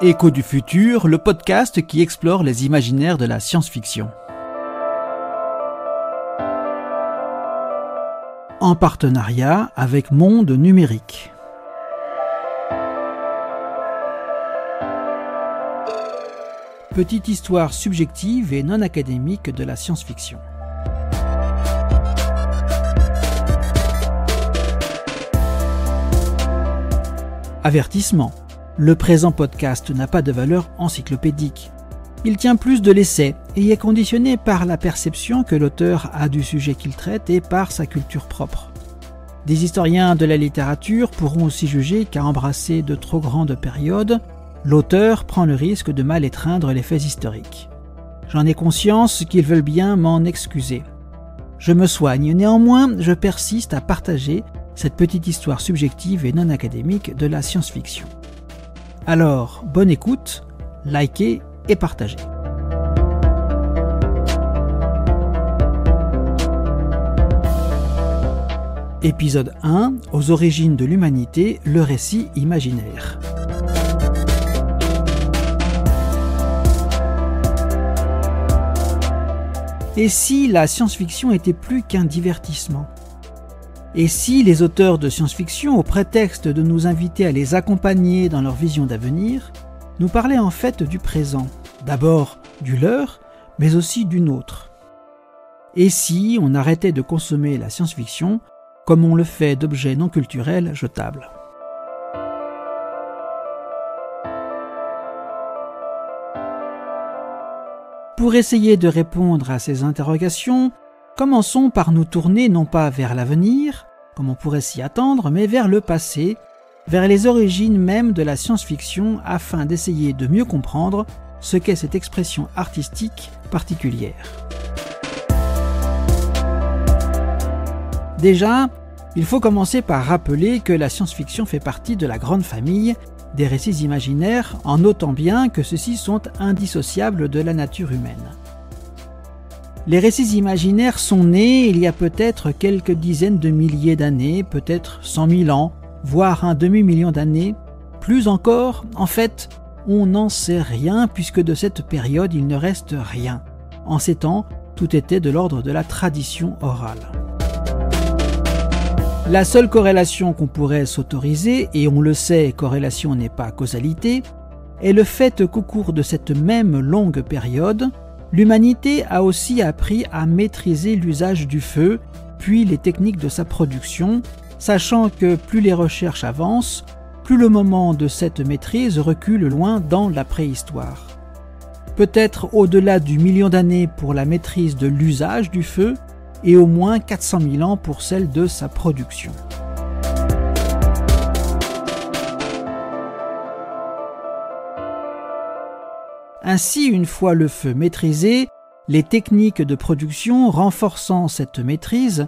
Écho du futur, le podcast qui explore les imaginaires de la science-fiction. En partenariat avec Monde Numérique. Petite histoire subjective et non académique de la science-fiction. Avertissement. Le présent podcast n'a pas de valeur encyclopédique. Il tient plus de l'essai et est conditionné par la perception que l'auteur a du sujet qu'il traite et par sa culture propre. Des historiens de la littérature pourront aussi juger qu'à embrasser de trop grandes périodes, l'auteur prend le risque de mal étreindre les faits historiques. J'en ai conscience qu'ils veulent bien m'en excuser. Je me soigne, néanmoins, je persiste à partager cette petite histoire subjective et non académique de la science-fiction. Alors, bonne écoute, likez et partagez. Épisode 1, aux origines de l'humanité, le récit imaginaire. Et si la science-fiction était plus qu'un divertissement ? Et si les auteurs de science-fiction, au prétexte de nous inviter à les accompagner dans leur vision d'avenir, nous parlaient en fait du présent, d'abord du leur, mais aussi du nôtre. Et si on arrêtait de consommer la science-fiction comme on le fait d'objets non culturels jetables ? Pour essayer de répondre à ces interrogations, commençons par nous tourner non pas vers l'avenir, comme on pourrait s'y attendre, mais vers le passé, vers les origines même de la science-fiction afin d'essayer de mieux comprendre ce qu'est cette expression artistique particulière. Déjà, il faut commencer par rappeler que la science-fiction fait partie de la grande famille des récits imaginaires, en notant bien que ceux-ci sont indissociables de la nature humaine. Les récits imaginaires sont nés il y a peut-être quelques dizaines de milliers d'années, peut-être 100 000 ans, voire un demi-million d'années. Plus encore, en fait, on n'en sait rien puisque de cette période il ne reste rien. En ces temps, tout était de l'ordre de la tradition orale. La seule corrélation qu'on pourrait s'autoriser, et on le sait, corrélation n'est pas causalité, est le fait qu'au cours de cette même longue période, l'humanité a aussi appris à maîtriser l'usage du feu, puis les techniques de sa production, sachant que plus les recherches avancent, plus le moment de cette maîtrise recule loin dans la préhistoire. Peut-être au-delà du million d'années pour la maîtrise de l'usage du feu, et au moins 400 000 ans pour celle de sa production. Ainsi, une fois le feu maîtrisé, les techniques de production renforçant cette maîtrise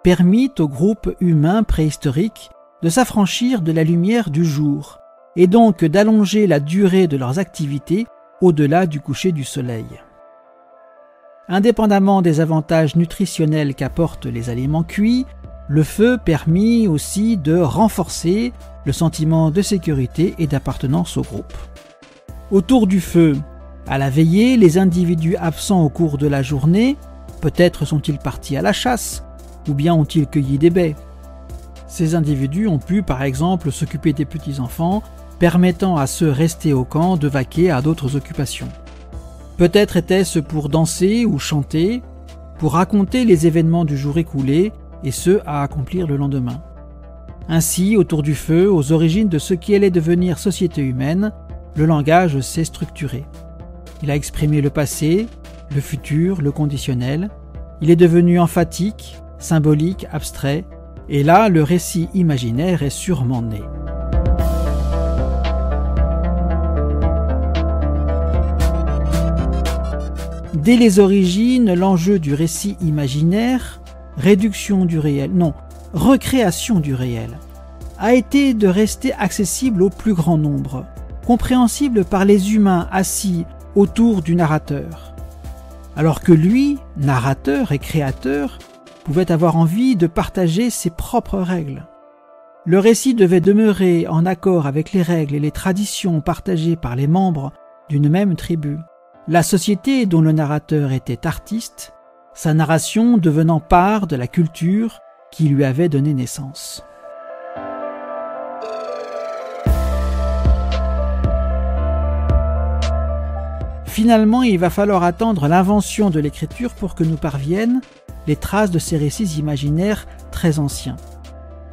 permettent au groupe humain préhistorique de s'affranchir de la lumière du jour et donc d'allonger la durée de leurs activités au-delà du coucher du soleil. Indépendamment des avantages nutritionnels qu'apportent les aliments cuits, le feu permit aussi de renforcer le sentiment de sécurité et d'appartenance au groupe. Autour du feu, à la veillée, les individus absents au cours de la journée, peut-être sont-ils partis à la chasse, ou bien ont-ils cueilli des baies. Ces individus ont pu par exemple s'occuper des petits-enfants, permettant à ceux restés au camp de vaquer à d'autres occupations. Peut-être était-ce pour danser ou chanter, pour raconter les événements du jour écoulé et ceux à accomplir le lendemain. Ainsi, autour du feu, aux origines de ce qui allait devenir société humaine, le langage s'est structuré. Il a exprimé le passé, le futur, le conditionnel. Il est devenu emphatique, symbolique, abstrait, et là, le récit imaginaire est sûrement né. Dès les origines, l'enjeu du récit imaginaire, recréation du réel, a été de rester accessible au plus grand nombre, compréhensible par les humains assis autour du narrateur. Alors que lui, narrateur et créateur, pouvait avoir envie de partager ses propres règles. Le récit devait demeurer en accord avec les règles et les traditions partagées par les membres d'une même tribu. La société dont le narrateur était artiste, sa narration devenant part de la culture qui lui avait donné naissance. Finalement, il va falloir attendre l'invention de l'écriture pour que nous parviennent les traces de ces récits imaginaires très anciens.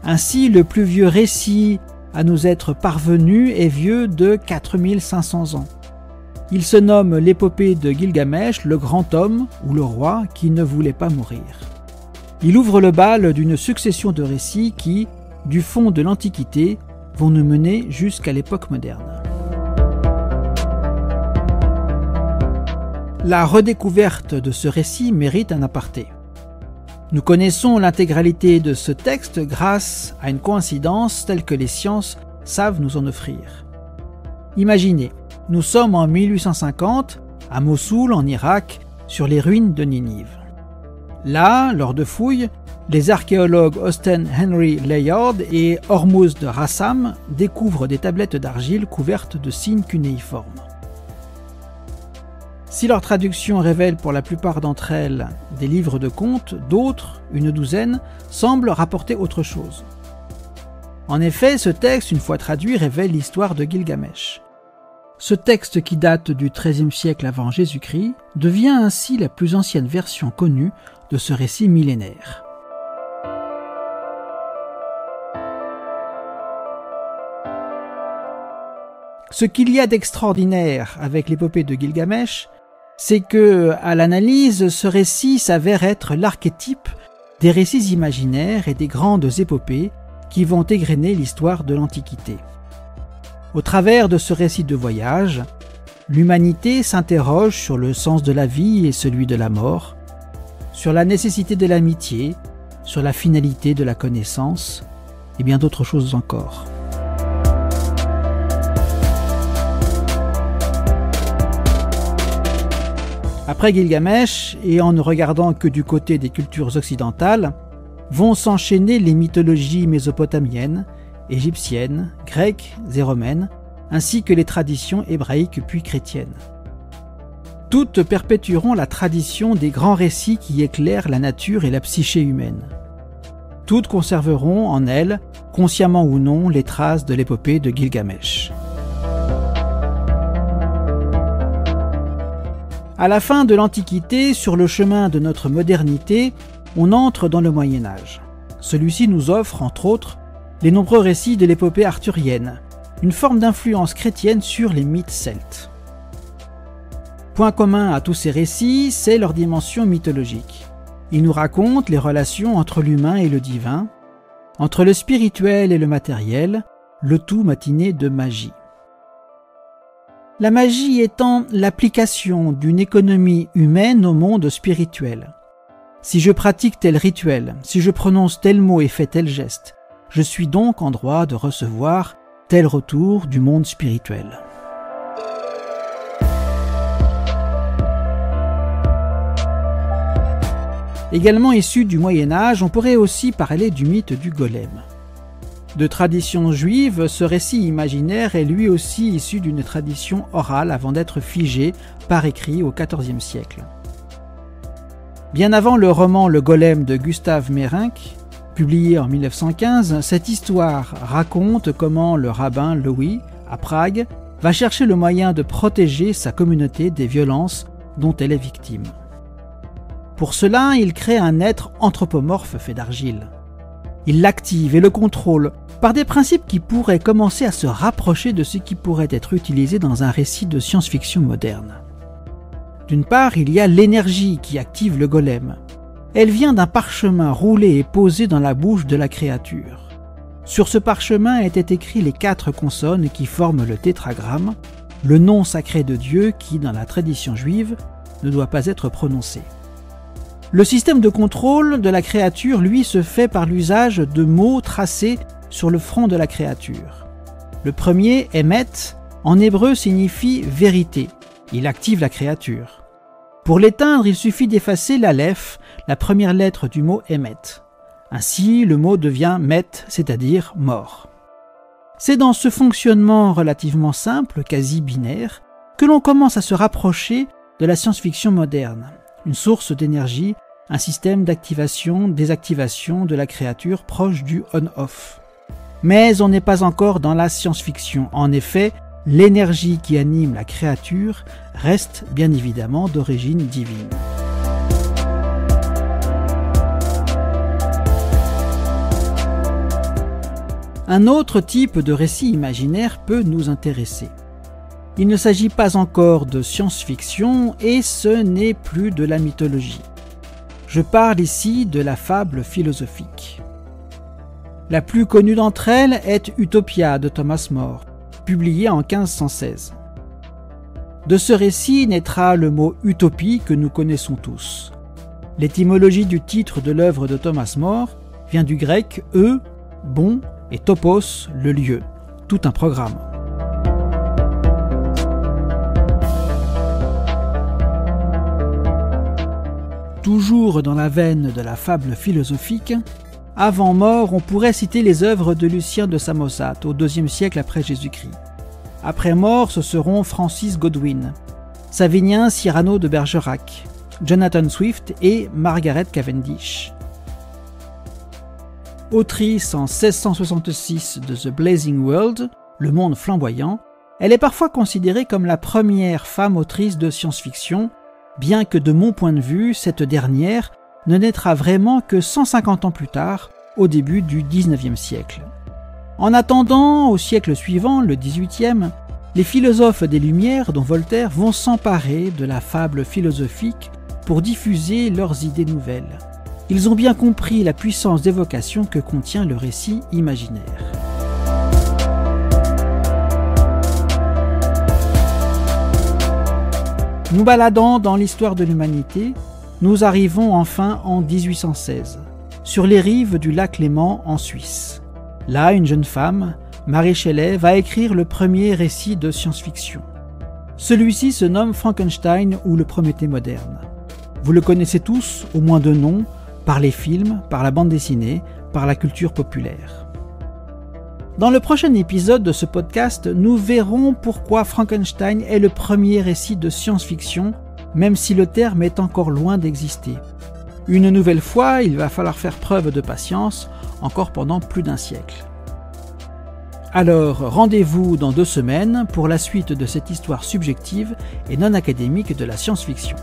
Ainsi, le plus vieux récit à nous être parvenu est vieux de 4500 ans. Il se nomme l'épopée de Gilgamesh, le grand homme ou le roi qui ne voulait pas mourir. Il ouvre le bal d'une succession de récits qui, du fond de l'Antiquité, vont nous mener jusqu'à l'époque moderne. La redécouverte de ce récit mérite un aparté. Nous connaissons l'intégralité de ce texte grâce à une coïncidence telle que les sciences savent nous en offrir. Imaginez, nous sommes en 1850, à Mossoul, en Irak, sur les ruines de Ninive. Là, lors de fouilles, les archéologues Austen Henry Layard et Hormuz de Rassam découvrent des tablettes d'argile couvertes de signes cunéiformes. Si leur traduction révèle pour la plupart d'entre elles des livres de contes, d'autres, une douzaine, semblent rapporter autre chose. En effet, ce texte, une fois traduit, révèle l'histoire de Gilgamesh. Ce texte, qui date du XIIIe siècle avant Jésus-Christ, devient ainsi la plus ancienne version connue de ce récit millénaire. Ce qu'il y a d'extraordinaire avec l'épopée de Gilgamesh, c'est que, à l'analyse, ce récit s'avère être l'archétype des récits imaginaires et des grandes épopées qui vont égrener l'histoire de l'Antiquité. Au travers de ce récit de voyage, l'humanité s'interroge sur le sens de la vie et celui de la mort, sur la nécessité de l'amitié, sur la finalité de la connaissance, et bien d'autres choses encore. Après Gilgamesh, et en ne regardant que du côté des cultures occidentales, vont s'enchaîner les mythologies mésopotamiennes, égyptiennes, grecques et romaines, ainsi que les traditions hébraïques puis chrétiennes. Toutes perpétueront la tradition des grands récits qui éclairent la nature et la psyché humaine. Toutes conserveront en elles, consciemment ou non, les traces de l'épopée de Gilgamesh. À la fin de l'Antiquité, sur le chemin de notre modernité, on entre dans le Moyen-Âge. Celui-ci nous offre, entre autres, les nombreux récits de l'épopée arthurienne, une forme d'influence chrétienne sur les mythes celtes. Point commun à tous ces récits, c'est leur dimension mythologique. Ils nous racontent les relations entre l'humain et le divin, entre le spirituel et le matériel, le tout matiné de magie. La magie étant l'application d'une économie humaine au monde spirituel. Si je pratique tel rituel, si je prononce tel mot et fais tel geste, je suis donc en droit de recevoir tel retour du monde spirituel. Également issu du Moyen-Âge, on pourrait aussi parler du mythe du golem. De tradition juive, ce récit imaginaire est lui aussi issu d'une tradition orale avant d'être figé par écrit au XIVe siècle. Bien avant le roman Le Golem de Gustave Meyrink, publié en 1915, cette histoire raconte comment le rabbin Louis, à Prague, va chercher le moyen de protéger sa communauté des violences dont elle est victime. Pour cela, il crée un être anthropomorphe fait d'argile. Il l'active et le contrôle par des principes qui pourraient commencer à se rapprocher de ce qui pourrait être utilisé dans un récit de science-fiction moderne. D'une part, il y a l'énergie qui active le golem. Elle vient d'un parchemin roulé et posé dans la bouche de la créature. Sur ce parchemin étaient écrits les 4 consonnes qui forment le tétragramme, le nom sacré de Dieu qui, dans la tradition juive, ne doit pas être prononcé. Le système de contrôle de la créature, lui, se fait par l'usage de mots tracés sur le front de la créature. Le premier, Emet, en hébreu signifie vérité. Il active la créature. Pour l'éteindre, il suffit d'effacer l'aleph, la première lettre du mot Emet. Ainsi, le mot devient met, c'est-à-dire mort. C'est dans ce fonctionnement relativement simple, quasi binaire, que l'on commence à se rapprocher de la science-fiction moderne, une source d'énergie, un système d'activation-désactivation de la créature proche du on-off. Mais on n'est pas encore dans la science-fiction. En effet, l'énergie qui anime la créature reste bien évidemment d'origine divine. Un autre type de récit imaginaire peut nous intéresser. Il ne s'agit pas encore de science-fiction et ce n'est plus de la mythologie. Je parle ici de la fable philosophique. La plus connue d'entre elles est Utopia de Thomas More, publiée en 1516. De ce récit naîtra le mot utopie que nous connaissons tous. L'étymologie du titre de l'œuvre de Thomas More vient du grec bon, et topos, le lieu, tout un programme. Toujours dans la veine de la fable philosophique, avant More, on pourrait citer les œuvres de Lucien de Samosate au IIe siècle après Jésus-Christ. Après More, ce seront Francis Godwin, Savinien Cyrano de Bergerac, Jonathan Swift et Margaret Cavendish. Autrice en 1666 de The Blazing World, Le monde flamboyant, elle est parfois considérée comme la première femme autrice de science-fiction, bien que de mon point de vue, cette dernière ne naîtra vraiment que 150 ans plus tard, au début du XIXe siècle. En attendant, au siècle suivant, le XVIIIe, les philosophes des Lumières, dont Voltaire, vont s'emparer de la fable philosophique pour diffuser leurs idées nouvelles. Ils ont bien compris la puissance d'évocation que contient le récit imaginaire. Nous baladant dans l'histoire de l'humanité, nous arrivons enfin en 1816, sur les rives du lac Léman en Suisse. Là, une jeune femme, Mary Shelley, va écrire le premier récit de science-fiction. Celui-ci se nomme Frankenstein ou le Prométhée moderne. Vous le connaissez tous, au moins de nom, par les films, par la bande dessinée, par la culture populaire. Dans le prochain épisode de ce podcast, nous verrons pourquoi Frankenstein est le premier récit de science-fiction, même si le terme est encore loin d'exister. Une nouvelle fois, il va falloir faire preuve de patience, encore pendant plus d'un siècle. Alors, rendez-vous dans 2 semaines pour la suite de cette histoire subjective et non académique de la science-fiction.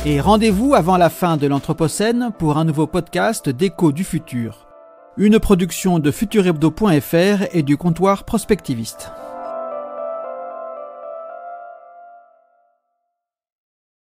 Et rendez-vous avant la fin de l'Anthropocène pour un nouveau podcast d'Écho du futur. Une production de futurhebdo.fr et du comptoir prospectiviste.